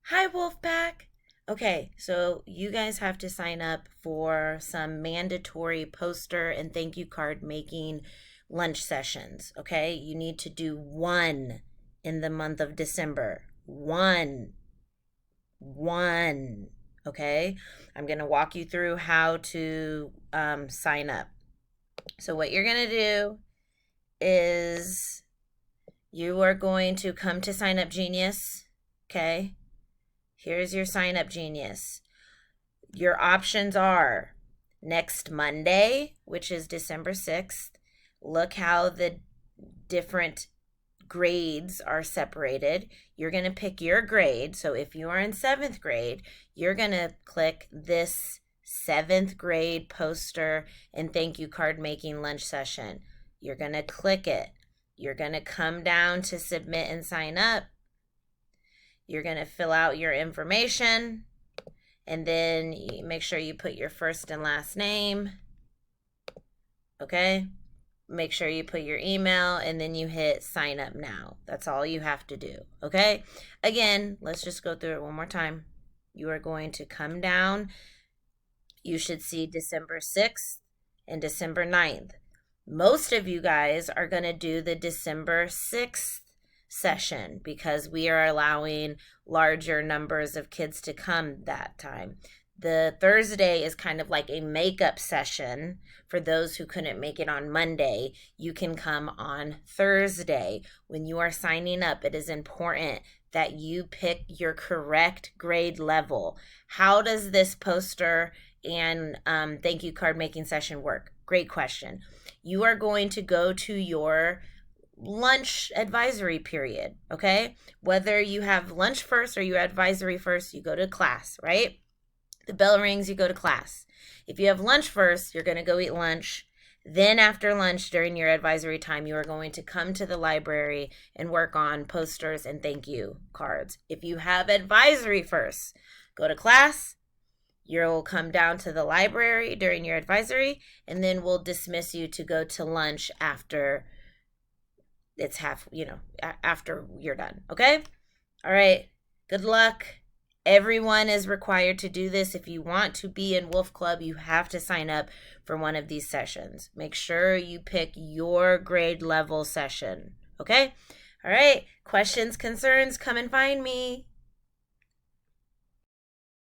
Hi, Wolfpack. Okay, so you guys have to sign up for some mandatory poster and thank you card making lunch sessions. Okay, you need to do one in the month of December. One. Okay, I'm going to walk you through how to sign up. So, what you're going to do is you are going to come to Sign Up Genius. Okay, here's your Sign Up Genius. Your options are next Monday, which is December 6th. Look how the different grades are separated. You're going to pick your grade. So if you are in seventh grade, you're going to click this seventh grade poster and thank you card making lunch session. You're going to click it. You're going to come down to submit and sign up. You're going to fill out your information. And then you make sure you put your first and last name. Okay? Make sure you put your email and then you hit sign up now. That's all you have to do. Okay? Again, let's just go through it one more time. You are going to come down. You should see December 6th and December 9th. Most of you guys are going to do the December 6th session because we are allowing larger numbers of kids to come that time. The Thursday is kind of like a makeup session for those who couldn't make it on Monday. You can come on Thursday. When you are signing up, it is important that you pick your correct grade level. How does this poster and thank you card making session work? Great question. You are going to go to your lunch advisory period, okay? Whether you have lunch first or you advisory first, you go to class, right? The bell rings, you go to class. If you have lunch first, you're going to go eat lunch. Then after lunch, during your advisory time, you are going to come to the library and work on posters and thank you cards. If you have advisory first, go to class. You'll come down to the library during your advisory, and then we'll dismiss you to go to lunch after it's after you're done. Okay? All right. Good luck. Everyone is required to do this. If you want to be in Wolf Club, you have to sign up for one of these sessions. Make sure you pick your grade level session. Okay? All right. Questions, concerns, come and find me.